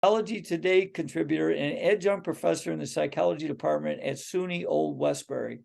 Psychology Today contributor and adjunct professor in the psychology department at SUNY Old Westbury.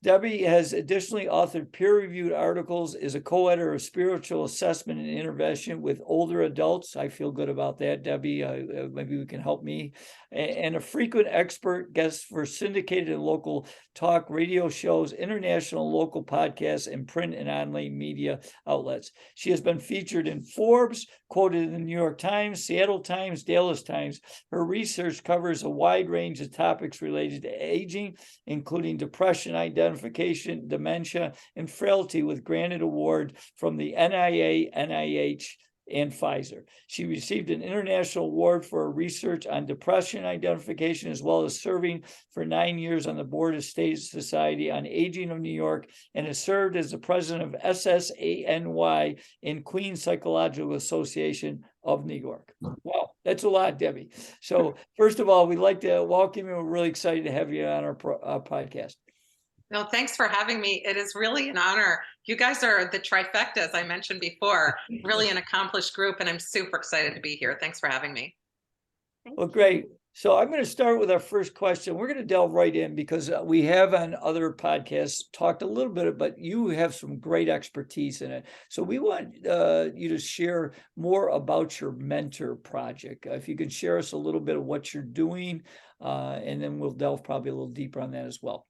Debbie has additionally authored peer-reviewed articles, is a co-editor of spiritual assessment and intervention with older adults. I feel good about that, Debbie. Maybe we can help me. And a frequent expert guest for syndicated and local talk radio shows, international and local podcasts, and print and online media outlets. She has been featured in Forbes, quoted in the New York Times, Seattle Times, Dallas Times. Her research covers a wide range of topics related to aging, including depression, identification, dementia, and frailty, with granted award from the NIA, NIH, and Pfizer. She received an international award for her research on depression identification, as well as serving for 9 years on the board of State Society on Aging of New York, and has served as the president of SSANY in Queens Psychological Association of New York. Wow, that's a lot, Debbie. So first of all, we'd like to welcome you. We're really excited to have you on our podcast. No, thanks for having me. It is really an honor. You guys are the trifecta, as I mentioned before, really an accomplished group, and I'm super excited to be here. Thanks for having me. Well, great. So I'm going to start with our first question. We're going to delve right in because we have on other podcasts talked a little bit, but you have some great expertise in it. So we want you to share more about your mentor project. If you could share us a little bit of what you're doing, and then we'll delve probably a little deeper on that as well.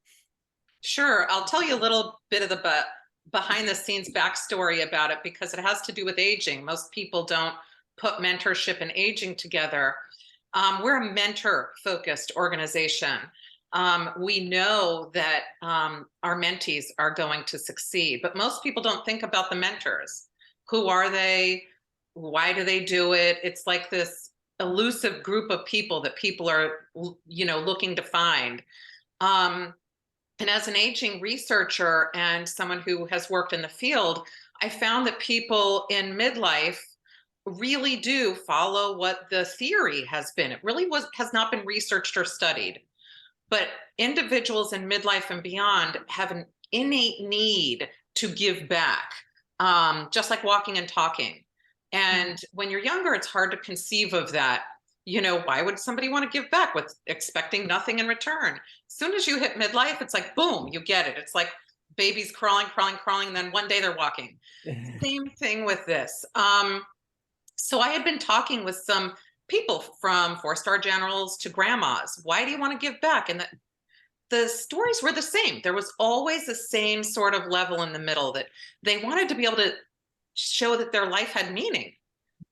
Sure. I'll tell you a little bit of the behind the scenes backstory about it, because it has to do with aging. Most people don't put mentorship and aging together. We're a mentor focused organization. We know that our mentees are going to succeed, but most people don't think about the mentors. Who are they? Why do they do it? It's like this elusive group of people that people are, looking to find. And as an aging researcher and someone who has worked in the field, I found that people in midlife really do follow what the theory has been. It really has not been researched or studied. But individuals in midlife and beyond have an innate need to give back, just like walking and talking. And when you're younger, it's hard to conceive of that. Why would somebody want to give back with expecting nothing in return? As soon as you hit midlife, it's like, boom, you get it. It's like babies crawling, and then one day they're walking. Same thing with this. So I had been talking with some people from 4-star generals to grandmas. Why do you want to give back? And the stories were the same. There was always the same sort of level in the middle, that they wanted to be able to show that their life had meaning.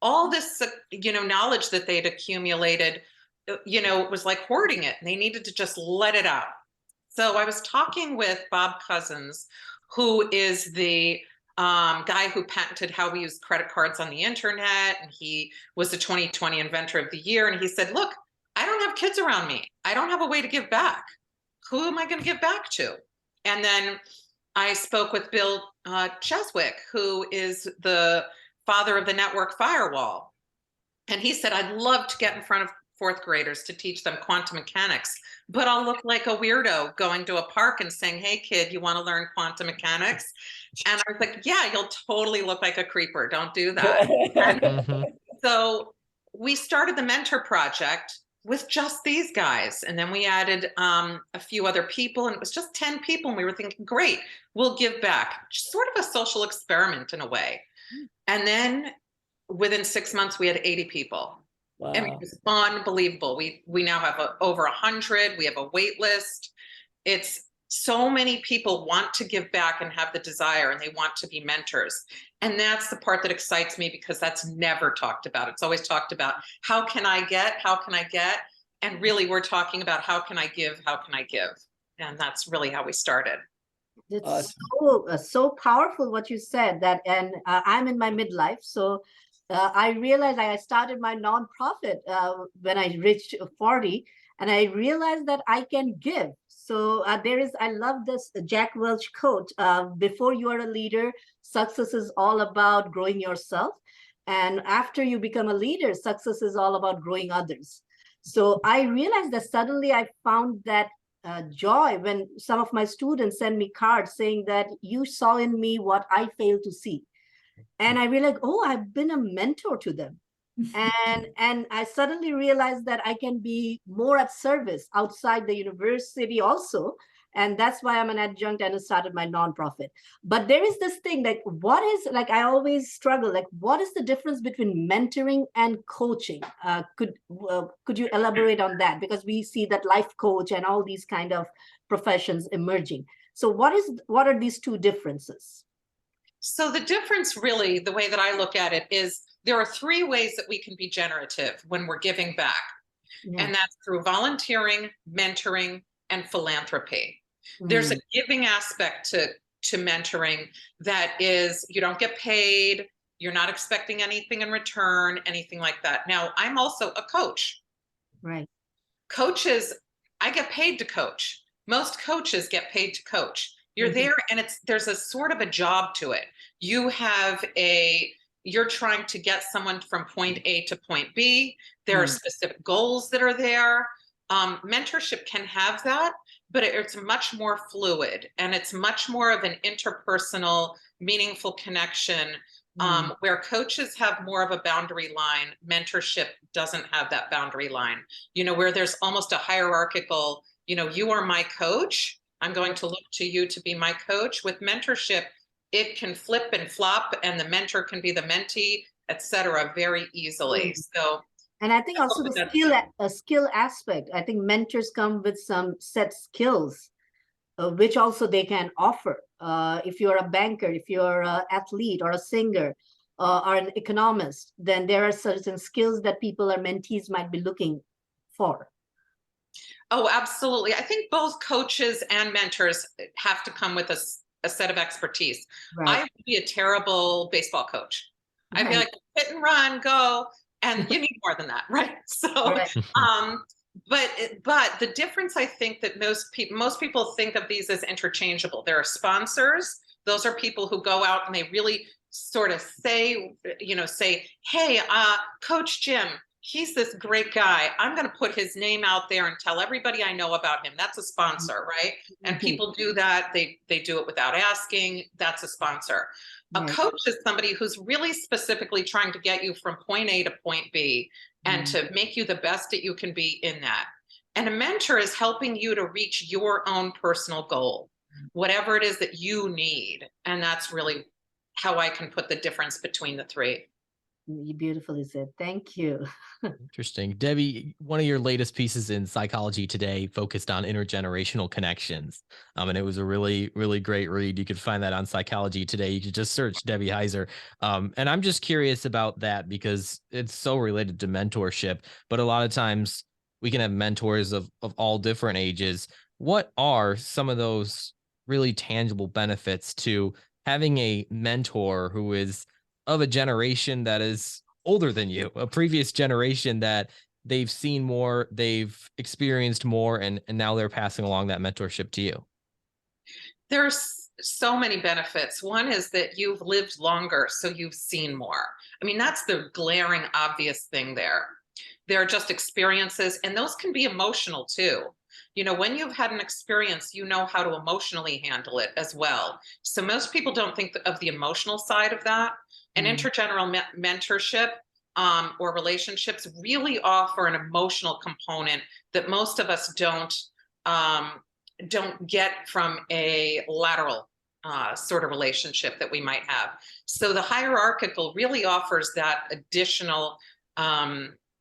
All this, knowledge that they'd accumulated, it was like hoarding it, and they needed to just let it out. So I was talking with Bob Cousins, who is the guy who patented how we use credit cards on the internet. And he was the 2020 Inventor of the Year. And he said, look, I don't have kids around me. I don't have a way to give back. Who am I going to give back to? And then I spoke with Bill Cheswick, who is the father of the network firewall. And he said, I'd love to get in front of 4th graders to teach them quantum mechanics, but I'll look like a weirdo going to a park and saying, hey kid, you want to learn quantum mechanics? And I was like, yeah, you'll totally look like a creeper. Don't do that. So we started the Mentor Project with just these guys. And then we added a few other people, and it was just 10 people. And we were thinking, great, we'll give back. Sort of a social experiment in a way. And then within 6 months, we had 80 people. Wow. I mean, it was unbelievable. We now have over 100. We have a wait list. It's so many people want to give back and have the desire, and they want to be mentors. And that's the part that excites me, because that's never talked about. It's always talked about, how can I get? How can I get? And really, we're talking about, how can I give? How can I give? And that's really how we started. It's so powerful what you said, that, and I'm in my midlife. So I realized I started my nonprofit when I reached 40, and I realized that I can give. So I love this Jack Welch quote, before you are a leader, success is all about growing yourself. And after you become a leader, success is all about growing others. So I realized that suddenly I found that joy when some of my students send me cards saying that you saw in me what I failed to see. And I realized, oh, I've been a mentor to them. And I suddenly realized that I can be more of service outside the university also. And that's why I'm an adjunct and I started my nonprofit. But there is this thing, like, what is, like, I always struggle, like, what is the difference between mentoring and coaching? Could you elaborate on that? Because we see that life coach and all these kind of professions emerging. So what are these two differences? So the difference, really, the way that I look at it, is there are three ways that we can be generative when we're giving back. Yeah. And that's through volunteering, mentoring, and philanthropy. There's a giving aspect to mentoring that is, you don't get paid, you're not expecting anything in return, anything like that. Now, I'm also a coach. Right. Coaches, I get paid to coach. Most coaches get paid to coach. You're there, and there's a sort of a job to it. You're trying to get someone from point A to point B. There are specific goals that are there. Mentorship can have that, but it's much more fluid, and it's much more of an interpersonal, meaningful connection, where coaches have more of a boundary line. Mentorship doesn't have that boundary line, where there's almost a hierarchical, you are my coach, I'm going to look to you to be my coach. With mentorship, it can flip and flop, and the mentor can be the mentee, etc., very easily. So, and I think also the skill aspect. I think mentors come with some set skills, which also they can offer. If you're a banker, if you're an athlete or a singer or an economist, then there are certain skills that people or mentees might be looking for. Oh, absolutely. I think both coaches and mentors have to come with a set of expertise. Right. I would be a terrible baseball coach. I'd be like, hit and run, go. And you need more than that, right? So, but the difference, I think, that most people think of these as interchangeable. There are sponsors. Those are people who go out and they really sort of say, hey, Coach Jim, he's this great guy. I'm going to put his name out there and tell everybody I know about him. That's a sponsor, right? And people do that. They do it without asking. That's a sponsor. A coach is somebody who's really specifically trying to get you from point A to point B and to make you the best that you can be in that. And a mentor is helping you to reach your own personal goal, whatever it is that you need. And that's really how I can put the difference between the three. You beautifully said. Thank you. Interesting. Debbie, one of your latest pieces in Psychology Today focused on intergenerational connections. And it was a really, really great read. You could find that on Psychology Today. You could just search Debbie Heiser. And I'm just curious about that because it's so related to mentorship. But a lot of times we can have mentors of all different ages. What are some of those really tangible benefits to having a mentor who is of a generation that is older than you, a previous generation that they've seen more, they've experienced more, and now they're passing along that mentorship to you? There's so many benefits. One is that you've lived longer, so you've seen more. I mean, that's the glaring obvious thing there. There are just experiences, and those can be emotional too. When you've had an experience, you know how to emotionally handle it as well. So most people don't think of the emotional side of that. And intergeneral mentorship or relationships really offer an emotional component that most of us don't get from a lateral sort of relationship that we might have. So the hierarchical really offers that additional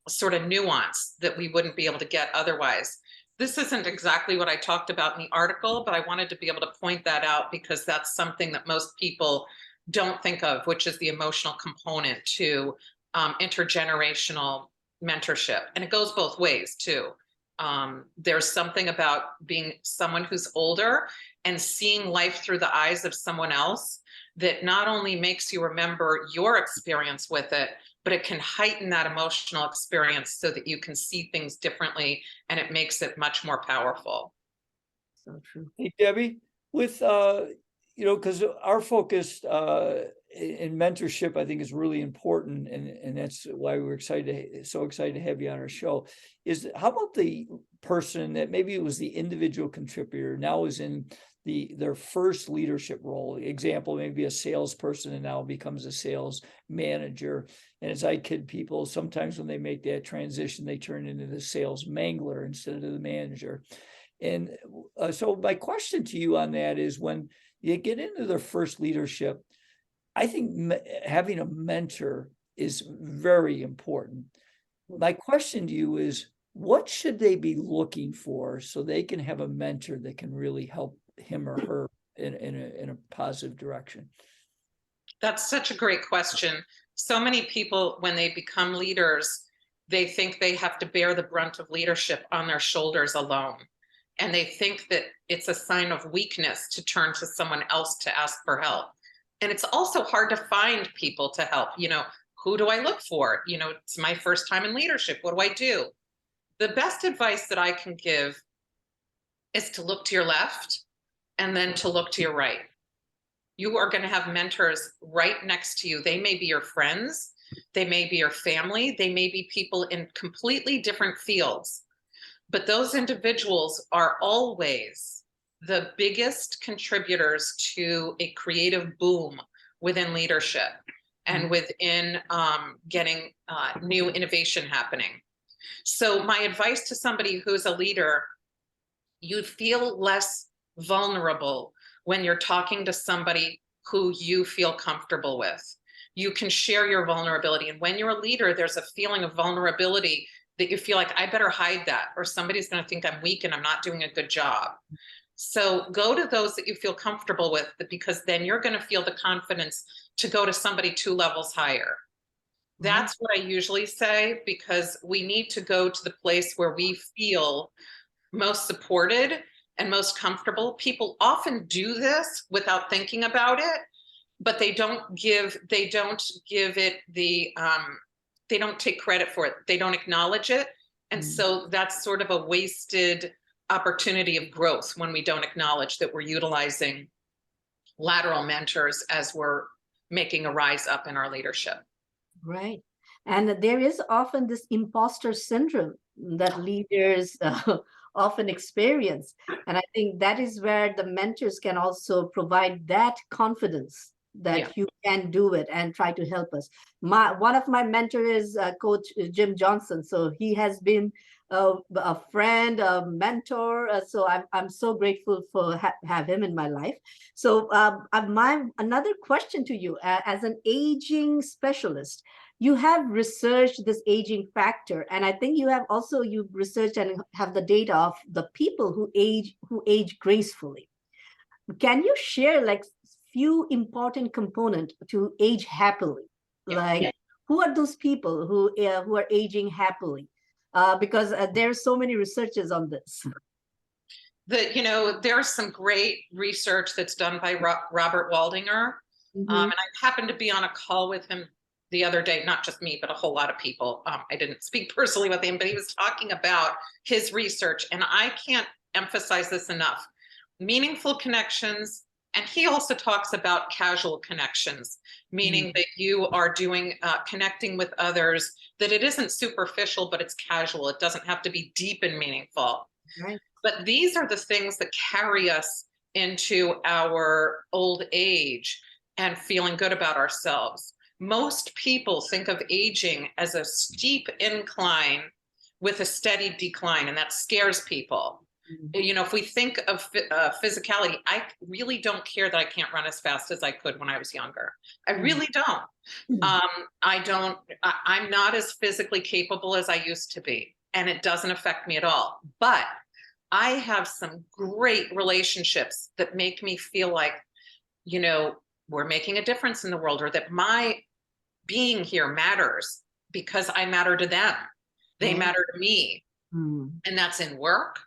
sort of nuance that we wouldn't be able to get otherwise. This isn't exactly what I talked about in the article, but I wanted to be able to point that out because that's something that most people don't think of, which is the emotional component to intergenerational mentorship. And it goes both ways too. There's something about being someone who's older and seeing life through the eyes of someone else that not only makes you remember your experience with it, but it can heighten that emotional experience so that you can see things differently, and it makes it much more powerful. So true. Hey, Debbie, with because our focus in mentorship, I think, is really important, and that's why we're so excited to have you on our show. Is how about the person that maybe it was the individual contributor now is in their first leadership role. Example, maybe a salesperson and now becomes a sales manager. And as I kid people, sometimes when they make that transition, they turn into the sales mangler instead of the manager. And so my question to you on that is, when you get into their first leadership, I think having a mentor is very important. My question to you is, what should they be looking for so they can have a mentor that can really help him or her in a positive direction? That's such a great question. So many people, when they become leaders, they think they have to bear the brunt of leadership on their shoulders alone. And they think that it's a sign of weakness to turn to someone else to ask for help. And it's also hard to find people to help. Who do I look for? It's my first time in leadership. What do I do? The best advice that I can give is to look to your left and then to look to your right. You are going to have mentors right next to you. They may be your friends. They may be your family. They may be people in completely different fields. But those individuals are always the biggest contributors to a creative boom within leadership and within getting new innovation happening. So my advice to somebody who's a leader, you feel less vulnerable when you're talking to somebody who you feel comfortable with. You can share your vulnerability. And when you're a leader, there's a feeling of vulnerability that you feel like, I better hide that, or somebody's going to think I'm weak and I'm not doing a good job. So go to those that you feel comfortable with, because then you're going to feel the confidence to go to somebody 2 levels higher. That's what I usually say, because we need to go to the place where we feel most supported and most comfortable. People often do this without thinking about it, but they don't give it the, they don't take credit for it. They don't acknowledge it. And so that's sort of a wasted opportunity of growth when we don't acknowledge that we're utilizing lateral mentors as we're making a rise up in our leadership. Right. And there is often this imposter syndrome that leaders often experience. And I think that is where the mentors can also provide that confidence that you can do it and try to help us. One of my mentors is Coach Jim Johnson. So he has been a friend, a mentor. So I'm so grateful for have him in my life. So another question to you, as an aging specialist, you have researched this aging factor, and I think you've researched and have the data of the people who age gracefully. Can you share like few important components to age happily? Who are those people who are aging happily? Because there's so many researchers on this. There's some great research that's done by Robert Waldinger. And I happened to be on a call with him the other day, not just me, but a whole lot of people. I didn't speak personally with him, but he was talking about his research. And I can't emphasize this enough. Meaningful connections. And he also talks about casual connections, meaning that you are doing connecting with others, that it isn't superficial, but it's casual. It doesn't have to be deep and meaningful. Right. But these are the things that carry us into our old age and feeling good about ourselves. Most people think of aging as a steep incline with a steady decline, and that scares people. If we think of physicality, I really don't care that I can't run as fast as I could when I was younger. I really don't. I'm not as physically capable as I used to be, and it doesn't affect me at all. But I have some great relationships that make me feel like, we're making a difference in the world, or that my being here matters because I matter to them. They matter to me. And that's in work.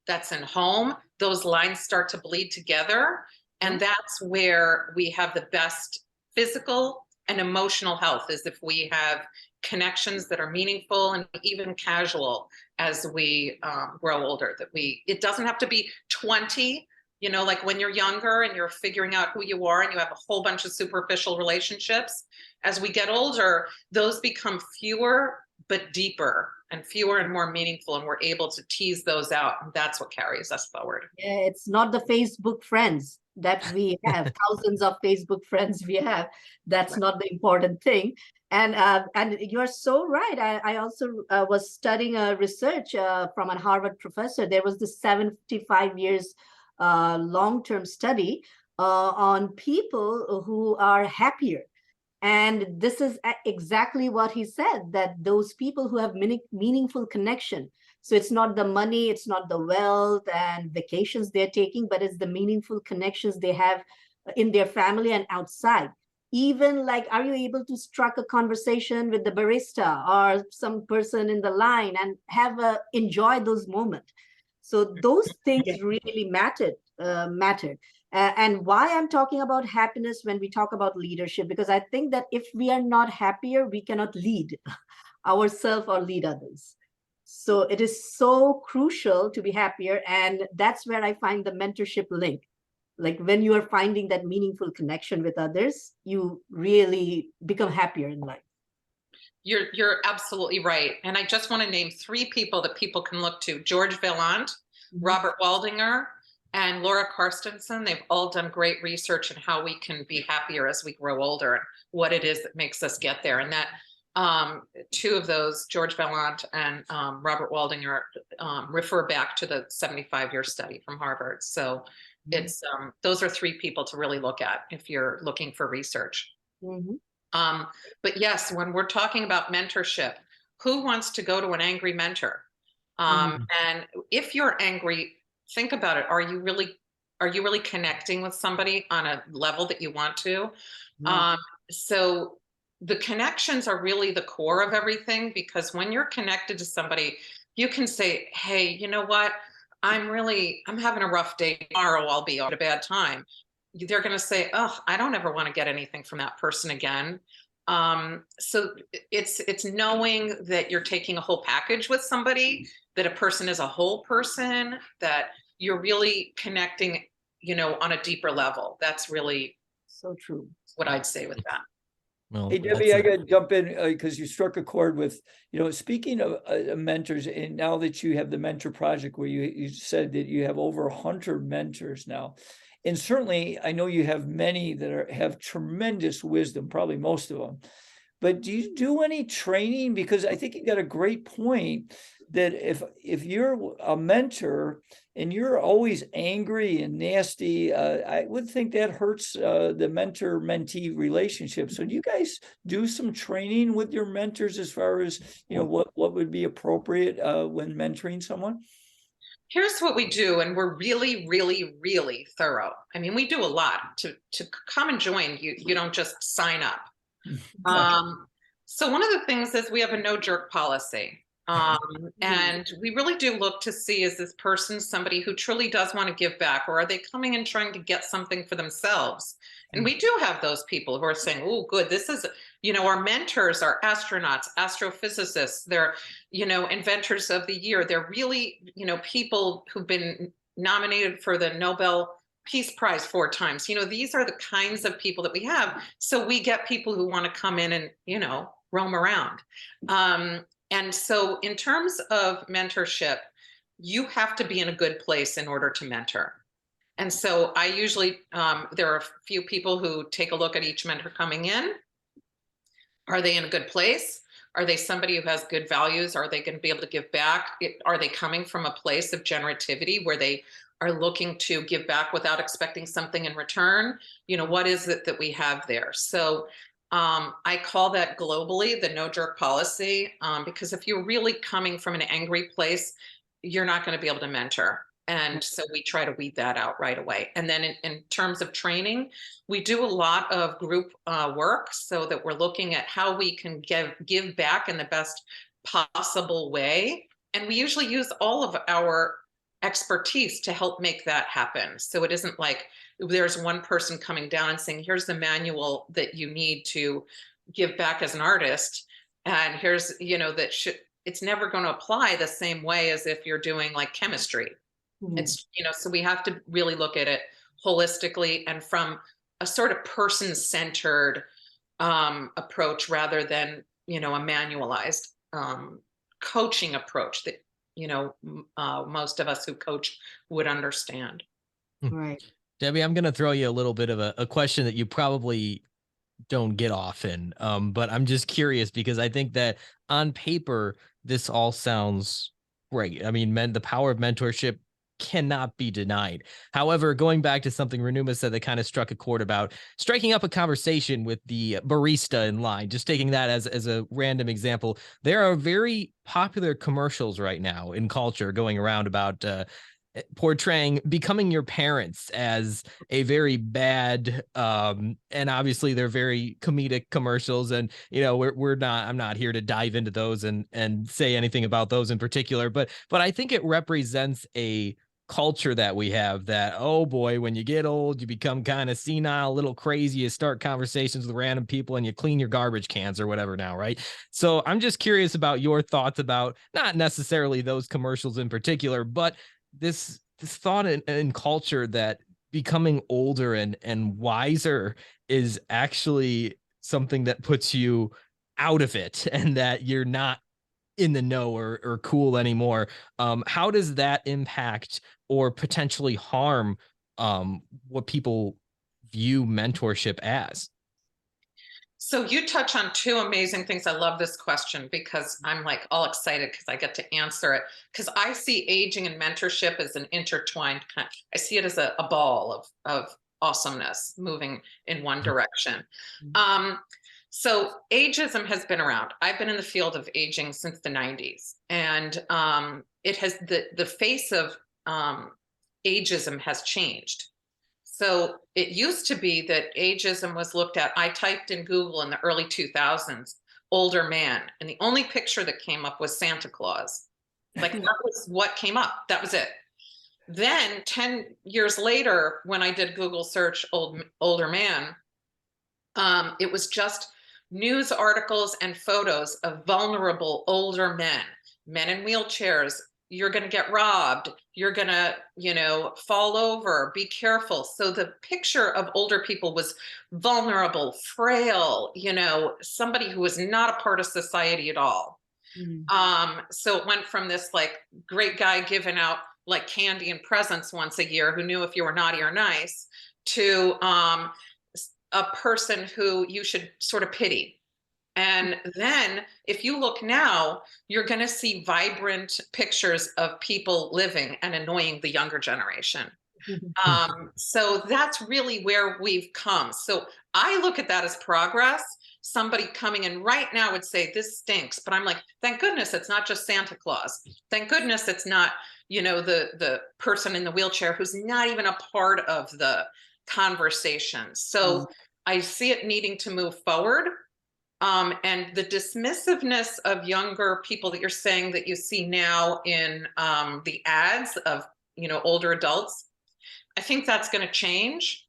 That's in home. Those lines start to bleed together. And that's where we have the best physical and emotional health, is if we have connections that are meaningful and even casual as we grow older. It doesn't have to be 20, like when you're younger and you're figuring out who you are and you have a whole bunch of superficial relationships. As we get older, those become fewer but deeper. and fewer and more meaningful, and we're able to tease those out, and that's what carries us forward. It's not the Facebook friends that we have, thousands of Facebook friends we have. That's Right. not the important thing. And you're so right. I also was studying research from a Harvard professor. There was this 75 years long-term study on people who are happier. And this is exactly what he said, that those people who have meaningful connection. So it's not the money, it's not the wealth and vacations they're taking, but it's the meaningful connections they have in their family and outside. Even like, are you able to strike a conversation with the barista or some person in the line and enjoy those moments? So those things really mattered. And why I'm talking about happiness when we talk about leadership, because I think that if we are not happier, we cannot lead ourselves or lead others. So it is so crucial to be happier. And that's where I find the mentorship link. Like when you are finding that meaningful connection with others, you really become happier in life. You're absolutely right. And I just want to name 3 people that people can look to: George Vaillant, Robert Waldinger, and Laura Carstensen. They've all done great research on how we can be happier as we grow older and what it is that makes us get there. And that 2 of those, George Vaillant and Robert Waldinger, refer back to the 75-year study from Harvard. So it's those are 3 people to really look at if you're looking for research. But yes, when we're talking about mentorship, who wants to go to an angry mentor? And if you're angry, think about it. Are you really connecting with somebody on a level that you want to? So the connections are really the core of everything, because when you're connected to somebody, you can say, hey, you know what? I'm having a rough day. Tomorrow I'll be at a bad time. They're going to say, oh, I don't ever want to get anything from that person again. So it's knowing that you're taking a whole package with somebody, that a person is a whole person, that you're really connecting, on a deeper level. That's really so true. What I'd say with that. Well, Hey, Debbie, I got to jump in because you struck a chord with, speaking of mentors, and now that you have the mentor project where you said that you have over 100 mentors now. And certainly I know you have many that have tremendous wisdom, probably most of them. But do you do any training? Because I think you got a great point that if you're a mentor and you're always angry and nasty, I would think that hurts the mentor-mentee relationship. So do you guys do some training with your mentors as far as, what would be appropriate when mentoring someone? Here's what we do, and we're really, really, really thorough. I mean, we do a lot to come and join. You don't just sign up. So one of the things is we have a no jerk policy. And we really do look to see, is this person somebody who truly does want to give back, or are they coming and trying to get something for themselves? And we do have those people who are saying, oh, good, this is, our mentors are astronauts, astrophysicists, they're, inventors of the year. They're really, people who've been nominated for the Nobel Peace Prize 4 times. These are the kinds of people that we have. So we get people who want to come in and, roam around. And so in terms of mentorship, you have to be in a good place in order to mentor. And so I usually, there are a few people who take a look at each mentor coming in. Are they in a good place? Are they somebody who has good values? Are they going to be able to give back? Are they coming from a place of generativity where they are looking to give back without expecting something in return? What is it that we have there? So I call that globally the no jerk policy, because if you're really coming from an angry place, you're not going to be able to mentor. And so we try to weed that out right away. And then in terms of training, we do a lot of group work, so that we're looking at how we can give back in the best possible way. And we usually use all of our expertise to help make that happen. So it isn't like there's one person coming down and saying, here's the manual that you need to give back as an artist. And here's, it's never going to apply the same way as if you're doing like chemistry. It's, so we have to really look at it holistically and from a sort of person-centered approach rather than, a manualized coaching approach that, most of us who coach would understand. Right. Debbie, I'm going to throw you a little bit of a question that you probably don't get often. But I'm just curious because I think that on paper, this all sounds great. I mean, the power of mentorship cannot be denied. However, going back to something Renuma said that kind of struck a chord about striking up a conversation with the barista in line, just taking that as a random example, there are very popular commercials right now in culture going around about portraying becoming your parents as a very bad and obviously they're very comedic commercials, and I'm not here to dive into those and say anything about those in particular, but I think it represents a culture that we have that, oh boy, when you get old you become kind of senile, a little crazy, you start conversations with random people and you clean your garbage cans or whatever now, right? So I'm just curious about your thoughts about not necessarily those commercials in particular, but this thought in culture that becoming older and wiser is actually something that puts you out of it and that you're not in the know or cool anymore. How does that impact or potentially harm what people view mentorship as? So you touch on two amazing things. I love this question because I'm like all excited because I get to answer it. Because I see aging and mentorship as an intertwined kind. I see it as a ball of awesomeness moving in one direction. So ageism has been around. I've been in the field of aging since the 90s, and it has the face of ageism has changed. So it used to be that ageism was looked at. I typed in Google in the early 2000s, older man, and the only picture that came up was Santa Claus. Like that was what came up. That was it. Then 10 years later, when I did Google search older man, it was just news articles and photos of vulnerable older men in wheelchairs. You're going to get robbed. You're going to, fall over. Be careful. So the picture of older people was vulnerable, frail, somebody who was not a part of society at all. So it went from this like great guy giving out like candy and presents once a year who knew if you were naughty or nice to a person who you should sort of pity. And then if you look now, you're going to see vibrant pictures of people living and annoying the younger generation. So that's really where we've come. So I look at that as progress. Somebody coming in right now would say, this stinks. But I'm like, thank goodness it's not just Santa Claus. Thank goodness it's not, the person in the wheelchair who's not even a part of the conversation. So I see it needing to move forward. And the dismissiveness of younger people that you're saying that you see now in the ads of, older adults, I think that's going to change.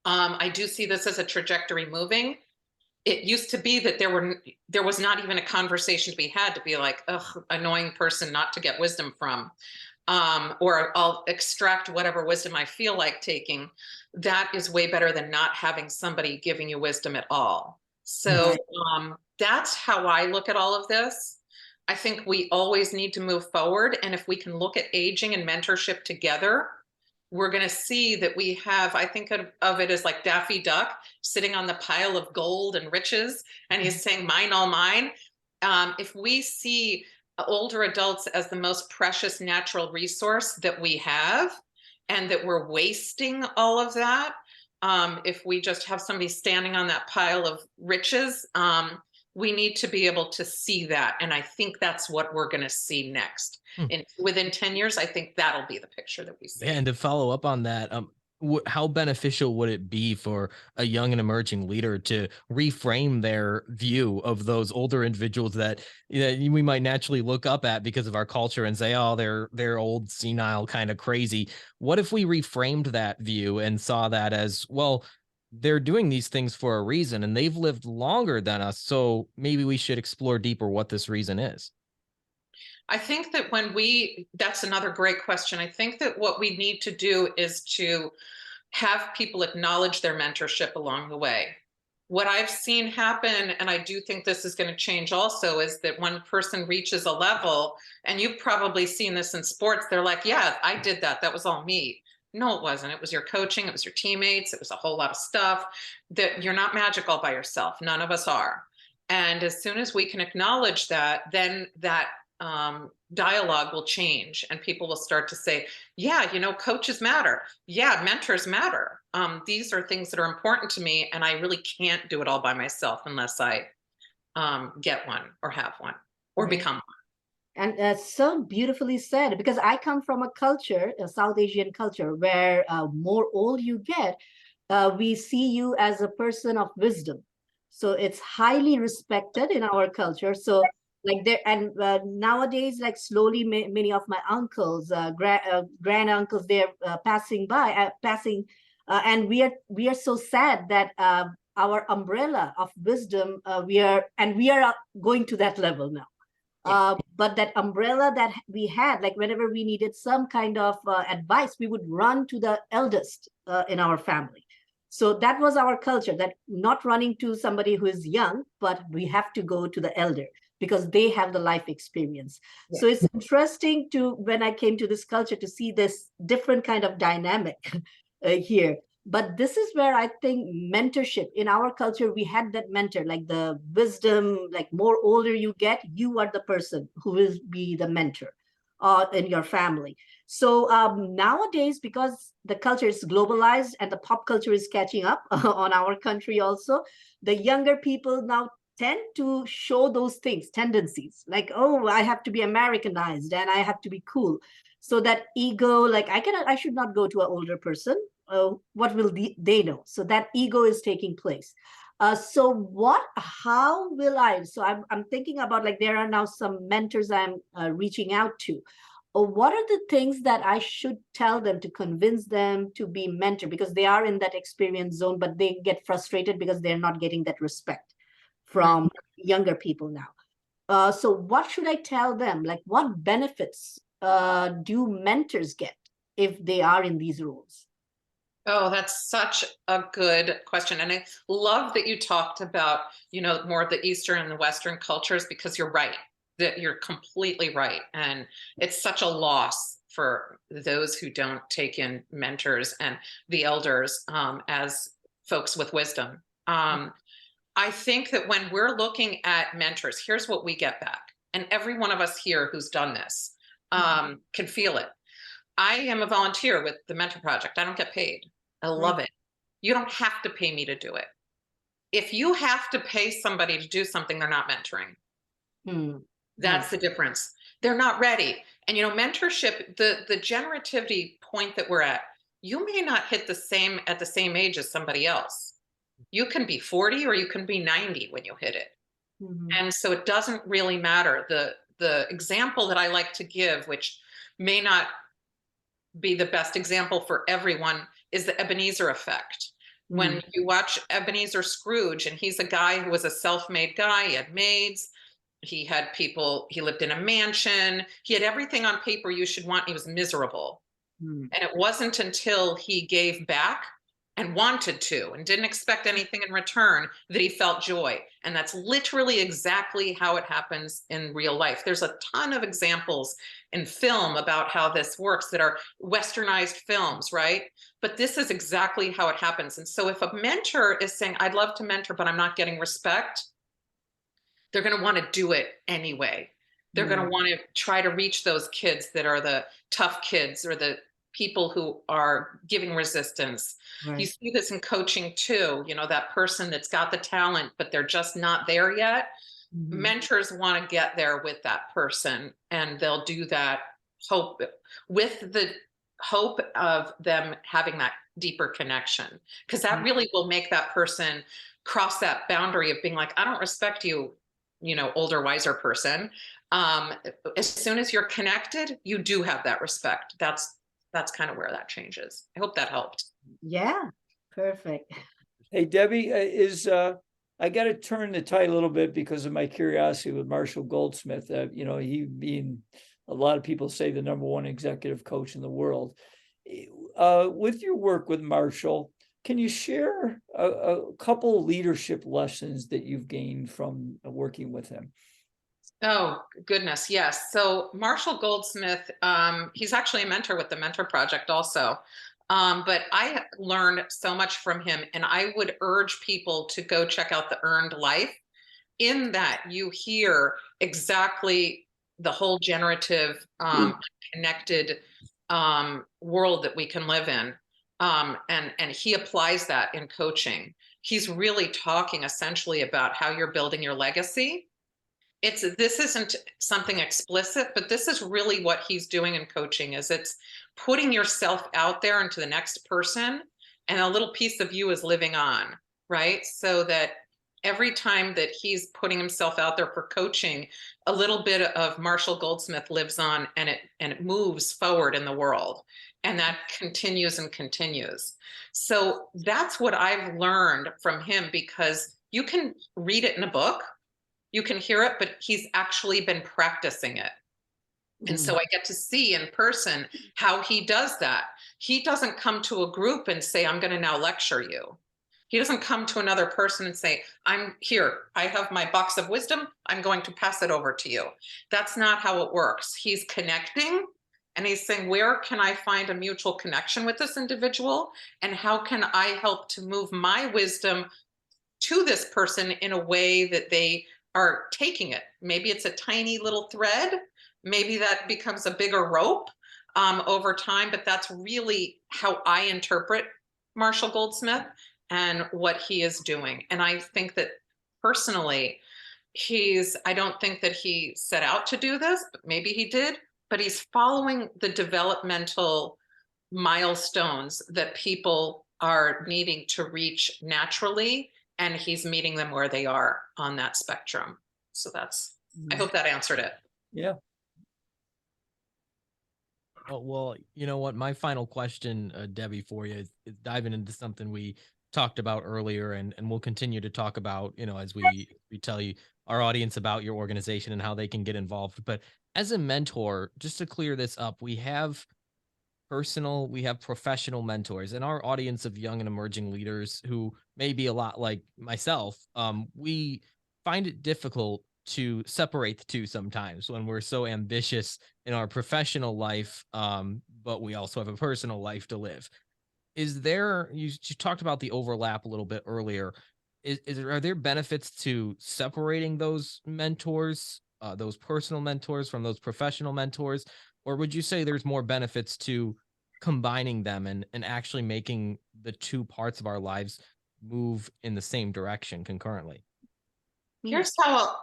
I do see this as a trajectory moving. It used to be that there was not even a conversation to be had to be like, ugh, annoying person not to get wisdom from, or I'll extract whatever wisdom I feel like taking. That is way better than not having somebody giving you wisdom at all. So that's how I look at all of this. I think we always need to move forward. And if we can look at aging and mentorship together, we're going to see that we have, I think of it as like Daffy Duck sitting on the pile of gold and riches, and he's saying, mine, all mine. If we see older adults as the most precious natural resource that we have, and that we're wasting all of that, if we just have somebody standing on that pile of riches, we need to be able to see that. And I think that's what we're going to see next. And within 10 years, I think that'll be the picture that we see. And to follow up on that, how beneficial would it be for a young and emerging leader to reframe their view of those older individuals that we might naturally look up at because of our culture and say, oh, they're old, senile, kind of crazy. What if we reframed that view and saw that as, well, they're doing these things for a reason and they've lived longer than us, so maybe we should explore deeper what this reason is? I think that that's another great question. I think that what we need to do is to have people acknowledge their mentorship along the way. what I've seen happen, and I do think this is going to change also, is that when a person reaches a level, and you've probably seen this in sports, they're like, yeah, I did that. That was all me. No, it wasn't. It was your coaching. It was your teammates. It was a whole lot of stuff. That you're not magic all by yourself. None of us are. And as soon as we can acknowledge that, then that dialogue will change, and people will start to say, yeah, you know, coaches matter. Yeah, mentors matter. These are things that are important to me, and I really can't do it all by myself unless I get one or have one or become one. And so beautifully said, because I come from a culture, a South Asian culture, where more old you get, we see you as a person of wisdom. So it's highly respected in our culture. So like there, and nowadays, like slowly, many of my uncles, grand uncles, they're passing, and we are so sad that our umbrella of wisdom, we are going to that level now. But that umbrella that we had, like whenever we needed some kind of advice, we would run to the eldest in our family. So that was our culture, that not running to somebody who is young, but we have to go to the elder because they have the life experience. Yeah. So it's interesting when I came to this culture, to see this different kind of dynamic here. But this is where I think mentorship, in our culture, we had that mentor, like the wisdom, like more older you get, you are the person who will be the mentor in your family. So nowadays, because the culture is globalized and the pop culture is catching up on our country also, the younger people now tend to show those things, tendencies, like, oh, I have to be Americanized and I have to be cool. So that ego, like I should not go to an older person. What will they know? So that ego is taking place. How will I, so I'm thinking about, like, there are now some mentors I'm reaching out to. What are the things that I should tell them to convince them to be mentor? Because they are in that experience zone, but they get frustrated because they're not getting that respect from younger people now. So what should I tell them? Like, what benefits do mentors get if they are in these roles? Oh, that's such a good question. And I love that you talked about, more of the Eastern and the Western cultures, because you're right, that you're completely right. And it's such a loss for those who don't take in mentors and the elders as folks with wisdom. I think that when we're looking at mentors, here's what we get back. And every one of us here who's done this can feel it. I am a volunteer with the Mentor Project. I don't get paid. I love it. You don't have to pay me to do it. If you have to pay somebody to do something, they're not mentoring. That's the difference. They're not ready. And, mentorship, the generativity point that we're at, you may not hit at the same age as somebody else. You can be 40 or you can be 90 when you hit it. And so it doesn't really matter. The example that I like to give, which may not be the best example for everyone, is the Ebenezer effect. When you watch Ebenezer Scrooge, and he's a guy who was a self-made guy, he had maids, he had people, he lived in a mansion, he had everything on paper you should want, he was miserable. And it wasn't until he gave back and wanted to and didn't expect anything in return that he felt joy. And that's literally exactly how it happens in real life. There's a ton of examples in film about how this works that are westernized films, right? But this is exactly how it happens. And so if a mentor is saying, I'd love to mentor, but I'm not getting respect, they're going to want to do it anyway. They're going to want to try to reach those kids that are the tough kids, or the people who are giving resistance. Right. You see this in coaching too, that person that's got the talent, but they're just not there yet. Mentors want to get there with that person, and they'll do that with the hope of them having that deeper connection, because that really will make that person cross that boundary of being like, I don't respect you, older, wiser person. As soon as you're connected, you do have that respect. That's kind of where that changes. I hope that helped. Yeah, perfect. Hey, Debbie, I got to turn the tide a little bit because of my curiosity with Marshall Goldsmith. He being, a lot of people say, the #1 executive coach in the world. With your work with Marshall, Can you share a couple leadership lessons that you've gained from working with him? Oh, goodness, yes. So Marshall Goldsmith, he's actually a mentor with the Mentor Project also. But I learned so much from him, and I would urge people to go check out The Earned Life. In that, you hear exactly the whole generative, connected world that we can live in. And he applies that in coaching. He's really talking essentially about how you're building your legacy. This isn't something explicit, but this is really what he's doing in coaching, is it's putting yourself out there into the next person, and a little piece of you is living on, right? So that every time that he's putting himself out there for coaching, a little bit of Marshall Goldsmith lives on, and it moves forward in the world, and that continues and continues. So that's what I've learned from him, because you can read it in a book, you can hear it, but he's actually been practicing it. And so I get to see in person how he does that. He doesn't come to a group and say, I'm going to now lecture you. He doesn't come to another person and say, I'm here, I have my box of wisdom, I'm going to pass it over to you. That's not how it works. He's connecting, and he's saying, where can I find a mutual connection with this individual? And how can I help to move my wisdom to this person in a way that they are taking it? Maybe it's a tiny little thread, maybe that becomes a bigger rope over time, but that's really how I interpret Marshall Goldsmith and what he is doing. And I think that personally, I don't think that he set out to do this, but maybe he did, but he's following the developmental milestones that people are needing to reach naturally, and he's meeting them where they are on that spectrum. So I hope that answered it. Yeah. Oh, well, you know what? My final question, Debbie, for you is diving into something we talked about earlier, and we'll continue to talk about, as we tell you, our audience, about your organization and how they can get involved. But as a mentor, just to clear this up, we have professional mentors in our audience of young and emerging leaders who may be a lot like myself. We find it difficult to separate the two sometimes when we're so ambitious in our professional life, but we also have a personal life to live. You talked about the overlap a little bit earlier. Are there benefits to separating those mentors, those personal mentors, from those professional mentors? Or would you say there's more benefits to combining them and actually making the two parts of our lives move in the same direction concurrently? Here's how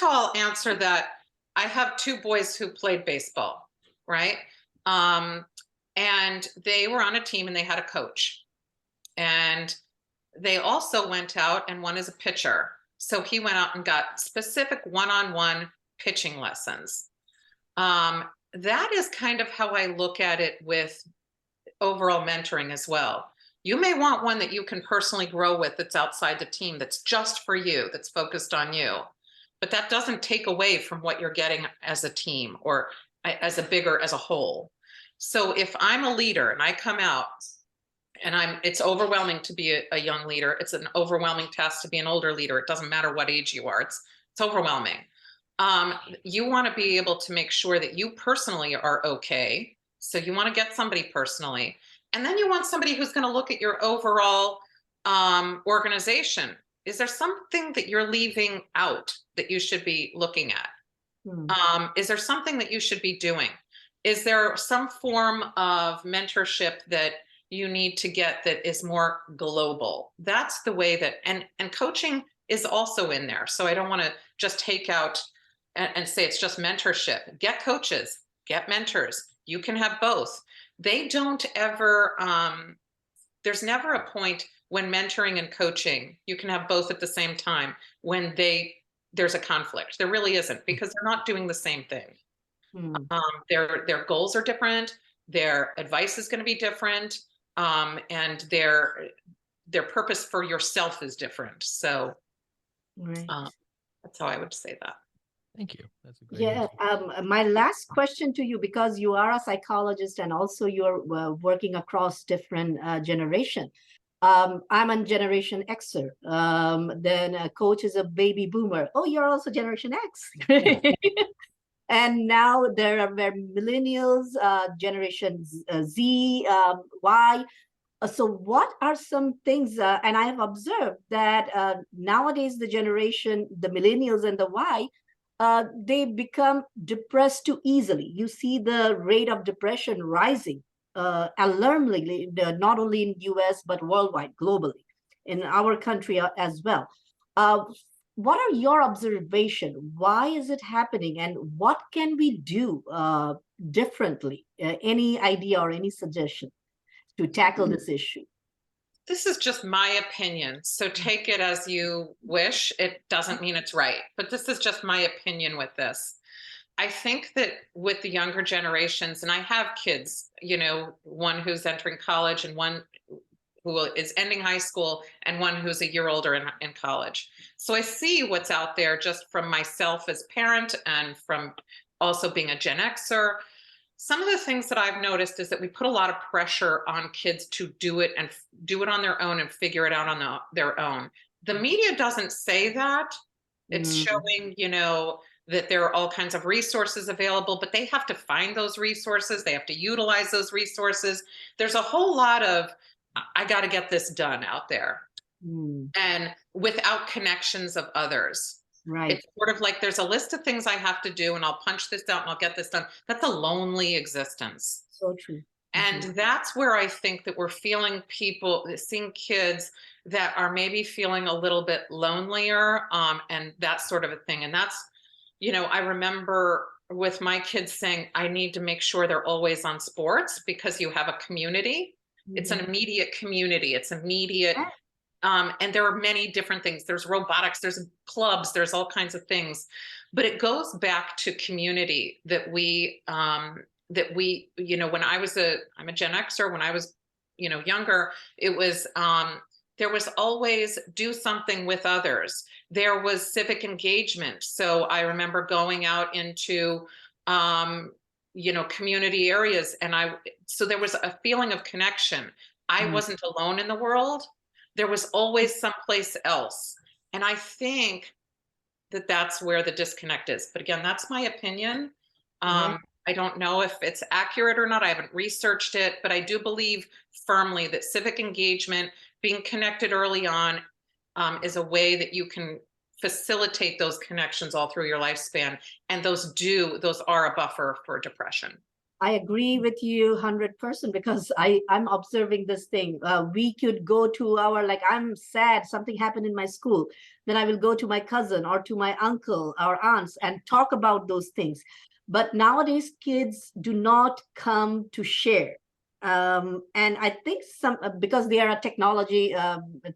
I'll answer that. I have two boys who played baseball, right? And they were on a team, and they had a coach. And they also went out, and one is a pitcher. So he went out and got specific one-on-one pitching lessons. That is kind of how I look at it with overall mentoring as well. You may want one that you can personally grow with, that's outside the team, that's just for you, that's focused on you. But that doesn't take away from what you're getting as a team or as a whole. So if I'm a leader and I come out and it's overwhelming to be a young leader, it's an overwhelming task to be an older leader. It doesn't matter what age you are, it's overwhelming. You want to be able to make sure that you personally are okay. So you want to get somebody personally. And then you want somebody who's going to look at your overall organization. Is there something that you're leaving out that you should be looking at? Is there something that you should be doing? Is there some form of mentorship that you need to get that is more global? That's the way that, and coaching is also in there. So I don't want to just take out and say it's just mentorship. Get coaches, get mentors. You can have both. They don't ever, there's never a point when mentoring and coaching, you can have both at the same time when there's a conflict. There really isn't, because they're not doing the same thing. Their goals are different. Their advice is going to be different. And their purpose for yourself is different. So that's how I would say that. Thank you. That's a great answer. My last question to you, because you are a psychologist and also you're working across different generations. I'm a Generation Xer. Then a coach is a baby boomer. Oh, you're also Generation X. And now there are millennials, Generation Z, Y. So what are some things, and I have observed that nowadays the millennials and the Y, they become depressed too easily. You see the rate of depression rising alarmingly, not only in US, but worldwide, globally, in our country as well. What are your observations? Why is it happening? And what can we do differently? Any idea or any suggestion to tackle this issue? This is just my opinion, so take it as you wish. It doesn't mean it's right, but this is just my opinion with this. I think that with the younger generations, and I have kids, you know, one who's entering college and one who is ending high school and one who's a year older in college. So I see what's out there just from myself as parent and from also being a Gen Xer. Some of the things that I've noticed is that we put a lot of pressure on kids to do it and do it on their own and figure it out on their own. The media doesn't say that. It's showing, you know, that there are all kinds of resources available, but they have to find those resources. They have to utilize those resources. There's a whole lot of, I got to get this done out there. And without connections of others. Right. It's sort of like there's a list of things I have to do and I'll punch this out and I'll get this done. That's a lonely existence. So true. And that's where I think that we're seeing kids that are maybe feeling a little bit lonelier, and that sort of a thing. And that's, you know, I remember with my kids saying, I need to make sure they're always on sports because you have a community. It's an immediate community. It's immediate. And there are many different things. There's robotics, there's clubs, there's all kinds of things. But it goes back to community that we, you know, when I'm a Gen Xer, when I was, you know, younger, it was, there was always do something with others. There was civic engagement. So I remember going out into, you know, community areas. And so there was a feeling of connection. I wasn't alone in the world. There was always someplace else. And I think that that's where the disconnect is. But again, that's my opinion. I don't know if it's accurate or not. I haven't researched it, but I do believe firmly that civic engagement, being connected early on, is a way that you can facilitate those connections all through your lifespan. And those are a buffer for depression. I agree with you 100% because I'm observing this thing. We could go to like, I'm sad, something happened in my school. Then I will go to my cousin or to my uncle or aunts and talk about those things. But nowadays, kids do not come to share. And I think because they are a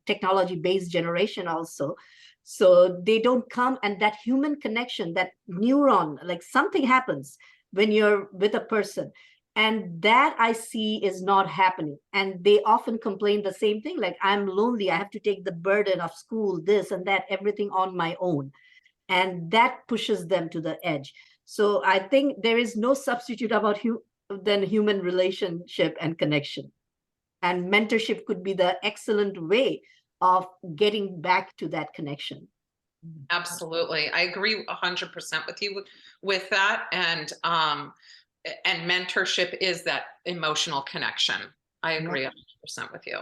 technology-based generation also. So they don't come, and that human connection, that neuron, like something happens when you're with a person, and that I see is not happening. And they often complain the same thing, like, I'm lonely, I have to take the burden of school, this and that, everything on my own. And that pushes them to the edge. So I think there is no substitute than human relationship and connection. And mentorship could be the excellent way of getting back to that connection. Absolutely. I agree 100% with you with that. And mentorship is that emotional connection. I agree 100% with you.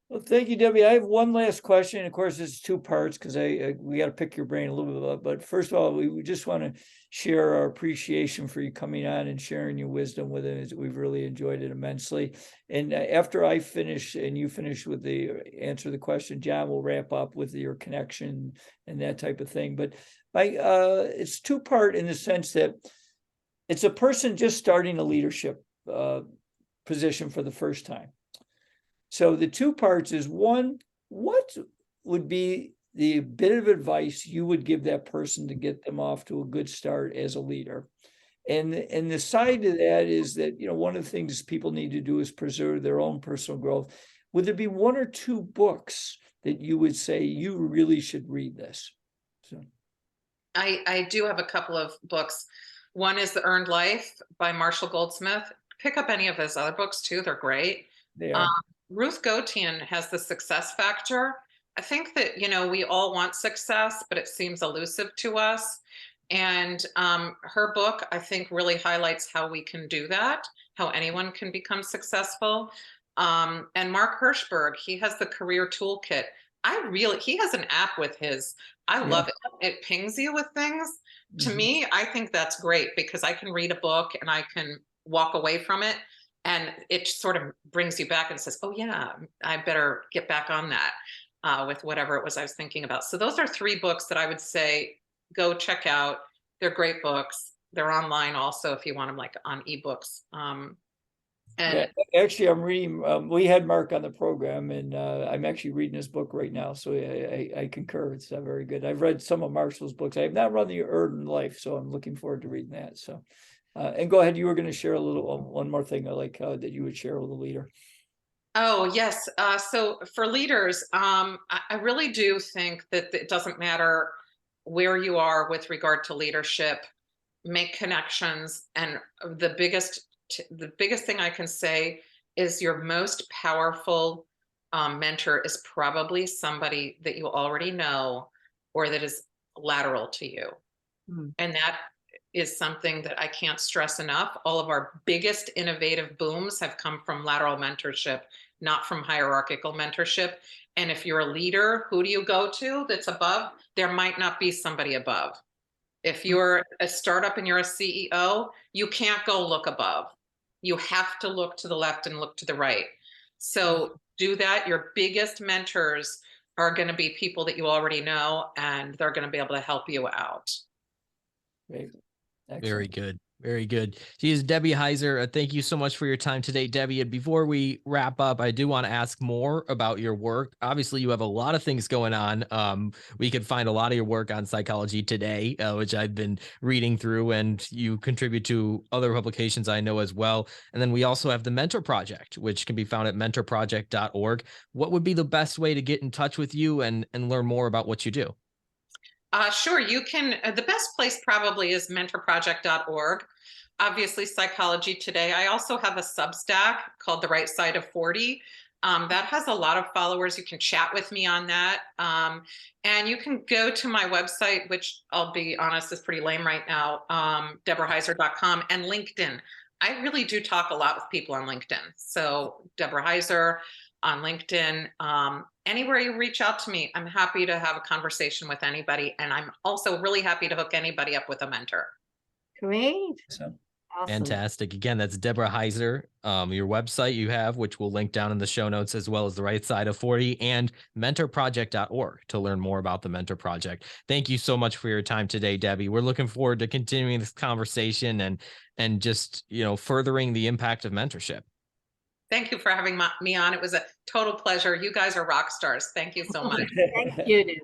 Well, thank you, Debbie. I have one last question. Of course, it's two parts because we got to pick your brain a little bit about. But first of all, we just want to share our appreciation for you coming on and sharing your wisdom with us. We've really enjoyed it immensely. And after I finish and you finish with the answer to the question, John will wrap up with your connection and that type of thing. But it's two-part in the sense that it's a person just starting a leadership position for the first time. So the two parts is, one, what would be the bit of advice you would give that person to get them off to a good start as a leader? And the side of that is that, you know, one of the things people need to do is preserve their own personal growth. Would there be one or two books that you would say you really should read this? So I do have a couple of books. One is The Earned Life by Marshall Goldsmith. Pick up any of his other books too. They're great. They are. Ruth Gotian has the success factor. I think that, we all want success, but it seems elusive to us. And her book, I think, really highlights how we can do that, how anyone can become successful. And Mark Hirschberg, he has the career toolkit. He has an app with his, I love it. It pings you with things. To me, I think that's great because I can read a book and I can walk away from it. And it sort of brings you back and says, oh yeah, I better get back on that with whatever it was I was thinking about. So those are 3 books that I would say, go check out. They're great books. They're online also if you want them like on ebooks. And actually, I'm reading. We had Mark on the program, and I'm actually reading his book right now. So I concur. It's very good. I've read some of Marshall's books. I have not run the Urban Life, so I'm looking forward to reading that. So, and go ahead. You were going to share a little one more thing, like that you would share with a leader. Oh yes. So for leaders, I really do think that it doesn't matter where you are with regard to leadership. Make connections, and the biggest thing I can say is your most powerful mentor is probably somebody that you already know or that is lateral to you. And that is something that I can't stress enough. All of our biggest innovative booms have come from lateral mentorship, not from hierarchical mentorship. And if you're a leader, who do you go to that's above? There might not be somebody above. If you're a startup and you're a CEO, you can't go look above. You have to look to the left and look to the right. So do that. Your biggest mentors are going to be people that you already know, and they're going to be able to help you out. Great. Very good. Very good. She is Debbie Heiser. Thank you so much for your time today, Debbie. And before we wrap up, I do want to ask more about your work. Obviously, you have a lot of things going on. We could find a lot of your work on Psychology Today, which I've been reading through, and you contribute to other publications I know as well. And then we also have the Mentor Project, which can be found at mentorproject.org. What would be the best way to get in touch with you and learn more about what you do? Sure, you can. The best place probably is mentorproject.org. Obviously, Psychology Today. I also have a Substack called The Right Side of 40. That has a lot of followers. You can chat with me on that. And you can go to my website, which I'll be honest is pretty lame right now, deborahheiser.com, and LinkedIn. I really do talk a lot with people on LinkedIn. So Deborah Heiser on LinkedIn. Anywhere you reach out to me, I'm happy to have a conversation with anybody. And I'm also really happy to hook anybody up with a mentor. Great. So, Awesome. Fantastic. Again, that's Deborah Heiser. Your website you have, which we'll link down in the show notes, as well as The Right Side of 40 and mentorproject.org to learn more about the Mentor Project. Thank you so much for your time today, Debbie. We're looking forward to continuing this conversation and just, furthering the impact of mentorship. Thank you for having me on. It was a total pleasure. You guys are rock stars. Thank you so much. Thank you, dude.